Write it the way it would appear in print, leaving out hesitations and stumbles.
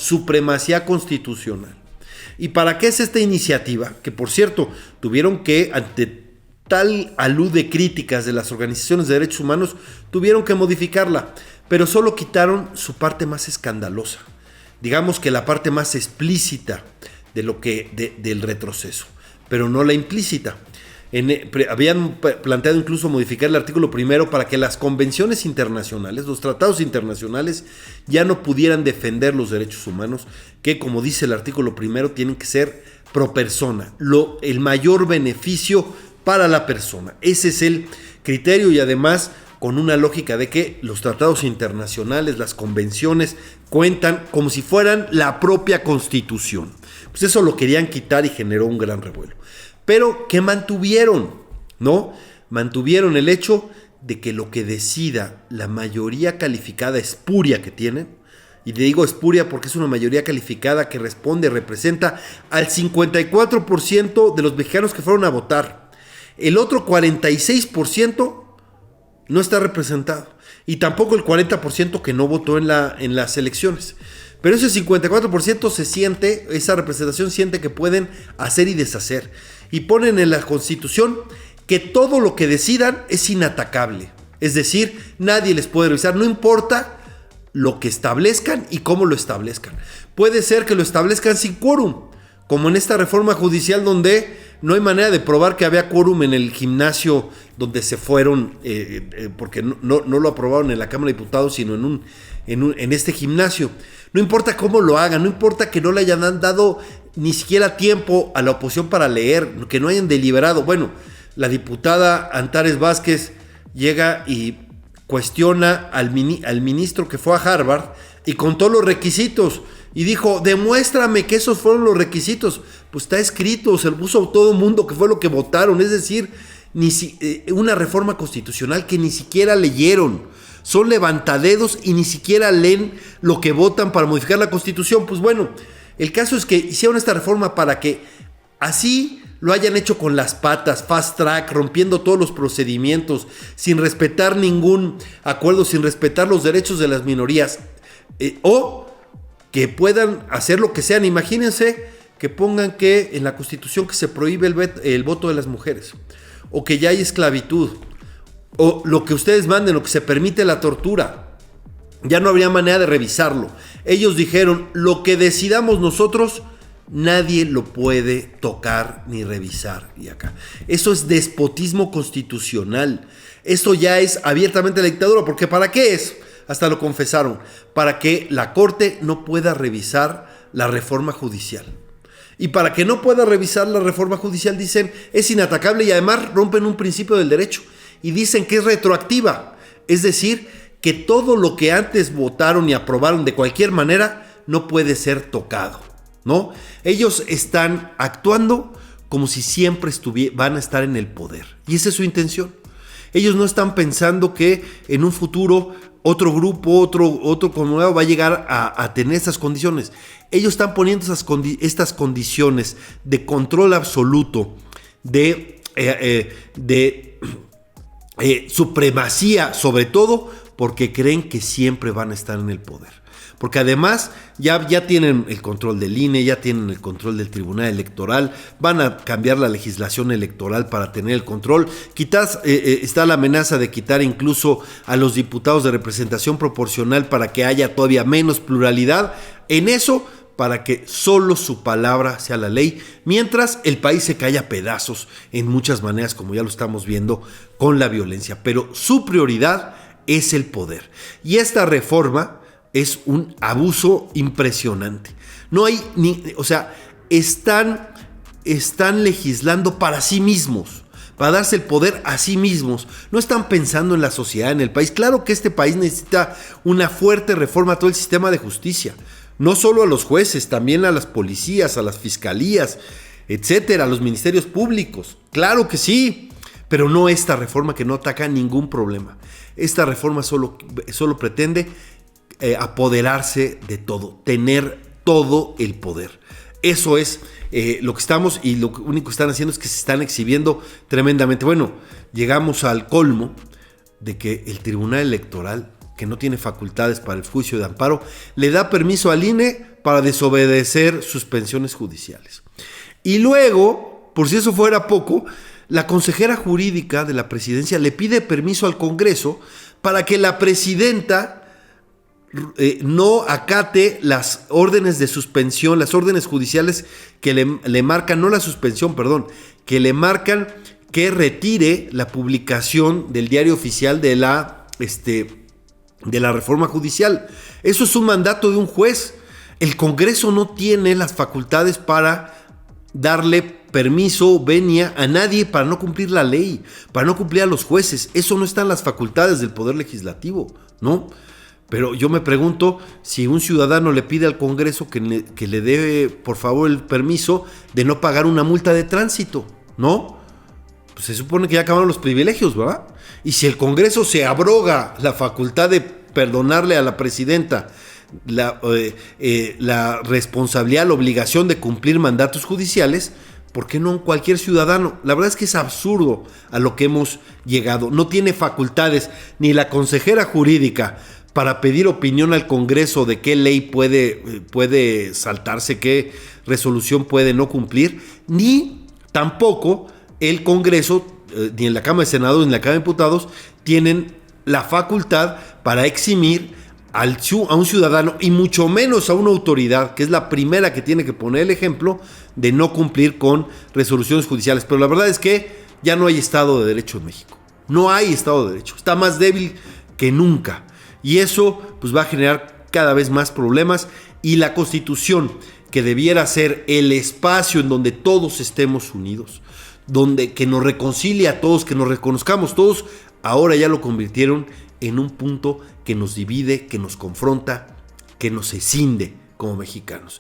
supremacía constitucional. ¿Y para qué es esta iniciativa? Que, por cierto, tuvieron que, ante tal alud de críticas de las organizaciones de derechos humanos, tuvieron que modificarla, pero solo quitaron su parte más escandalosa, digamos que la parte más explícita del retroceso, pero no la implícita. Habían planteado incluso modificar el artículo 1 para que las convenciones internacionales, los tratados internacionales, ya no pudieran defender los derechos humanos, que, como dice el artículo 1, tienen que ser pro persona, el mayor beneficio para la persona. Ese es el criterio, y además con una lógica de que los tratados internacionales, las convenciones, cuentan como si fueran la propia Constitución. Pues eso lo querían quitar y generó un gran revuelo. Pero ¿qué mantuvieron? ¿No? Mantuvieron el hecho de que lo que decida la mayoría calificada espuria que tienen, y le digo espuria porque es una mayoría calificada que representa al 54% de los mexicanos que fueron a votar. El otro 46% no está representado, y tampoco el 40% que no votó en las elecciones. Pero ese 54% se siente, esa representación siente que pueden hacer y deshacer. Y ponen en la Constitución que todo lo que decidan es inatacable. Es decir, nadie les puede revisar, no importa lo que establezcan y cómo lo establezcan. Puede ser que lo establezcan sin quórum, como en esta reforma judicial donde no hay manera de probar que había quórum en el gimnasio donde se fueron, porque no lo aprobaron en la Cámara de Diputados, sino en este gimnasio. No importa cómo lo hagan, no importa que no le hayan dado ni siquiera tiempo a la oposición para leer, que no hayan deliberado. Bueno, la diputada Antares Vázquez llega y cuestiona al ministro que fue a Harvard y contó los requisitos y dijo, demuéstrame que esos fueron los requisitos. Pues está escrito, se lo puso todo el mundo que fue lo que votaron, es decir, una reforma constitucional que ni siquiera leyeron. Son levantadedos y ni siquiera leen lo que votan para modificar la Constitución. Pues bueno, el caso es que hicieron esta reforma para que así lo hayan hecho con las patas, fast track, rompiendo todos los procedimientos, sin respetar ningún acuerdo, sin respetar los derechos de las minorías, o que puedan hacer lo que sean. Imagínense que pongan que en la Constitución que se prohíbe el voto de las mujeres, o que ya hay esclavitud, o lo que ustedes manden, o que se permite la tortura. Ya no habría manera de revisarlo. Ellos dijeron, lo que decidamos nosotros, nadie lo puede tocar ni revisar. Y acá, eso es despotismo constitucional. Esto ya es abiertamente la dictadura, porque ¿para qué es? Hasta lo confesaron, para que la Corte no pueda revisar la reforma judicial. Y para que no pueda revisar la reforma judicial, dicen, es inatacable, y además rompen un principio del derecho. Y dicen que es retroactiva, es decir, que todo lo que antes votaron y aprobaron de cualquier manera no puede ser tocado, ¿no? Ellos están actuando como si siempre van a estar en el poder, y esa es su intención. Ellos no están pensando que en un futuro otro grupo, otro comunidad va a llegar a tener estas condiciones. Ellos están poniendo estas condiciones de control absoluto, de supremacía, sobre todo porque creen que siempre van a estar en el poder. Porque además ya tienen el control del INE, ya tienen el control del Tribunal Electoral, van a cambiar la legislación electoral para tener el control. Quizás está la amenaza de quitar incluso a los diputados de representación proporcional para que haya todavía menos pluralidad en eso, para que solo su palabra sea la ley, mientras el país se cae a pedazos en muchas maneras, como ya lo estamos viendo con la violencia. Pero su prioridad es el poder. Y esta reforma es un abuso impresionante. No hay están legislando para sí mismos, para darse el poder a sí mismos. No están pensando en la sociedad, en el país. Claro que este país necesita una fuerte reforma a todo el sistema de justicia. No solo a los jueces, también a las policías, a las fiscalías, etcétera, a los ministerios públicos. Claro que sí, pero no esta reforma que no ataca ningún problema. Esta reforma solo pretende apoderarse de todo, tener todo el poder. Eso es lo que estamos, y lo único que están haciendo es que se están exhibiendo tremendamente. Bueno, llegamos al colmo de que el Tribunal Electoral, que no tiene facultades para el juicio de amparo, le da permiso al INE para desobedecer suspensiones judiciales. Y luego, por si eso fuera poco, la consejera jurídica de la presidencia le pide permiso al Congreso para que la presidenta no acate las órdenes de suspensión, las órdenes judiciales que le marcan, no la suspensión, perdón, que le marcan que retire la publicación del diario oficial de la reforma judicial. Eso es un mandato de un juez. El Congreso no tiene las facultades para darle permiso, venia a nadie para no cumplir la ley, para no cumplir a los jueces. Eso no está en las facultades del Poder Legislativo, ¿no? Pero yo me pregunto si un ciudadano le pide al Congreso que le dé, por favor, el permiso de no pagar una multa de tránsito, ¿no? Pues se supone que ya acabaron los privilegios, ¿verdad? Y si el Congreso se abroga la facultad de perdonarle a la presidenta la responsabilidad, la obligación de cumplir mandatos judiciales, ¿por qué no cualquier ciudadano? La verdad es que es absurdo a lo que hemos llegado. No tiene facultades ni la consejera jurídica para pedir opinión al Congreso de qué ley puede saltarse, qué resolución puede no cumplir, ni tampoco el Congreso, ni en la Cámara de Senadores, ni en la Cámara de Diputados, tienen la facultad para eximir a un ciudadano, y mucho menos a una autoridad, que es la primera que tiene que poner el ejemplo, de no cumplir con resoluciones judiciales. Pero la verdad es que ya no hay Estado de Derecho en México. No hay Estado de Derecho. Está más débil que nunca. Y eso pues va a generar cada vez más problemas, y la Constitución, que debiera ser el espacio en donde todos estemos unidos, que nos reconcilie a todos, que nos reconozcamos todos, ahora ya lo convirtieron en un punto que nos divide, que nos confronta, que nos escinde como mexicanos.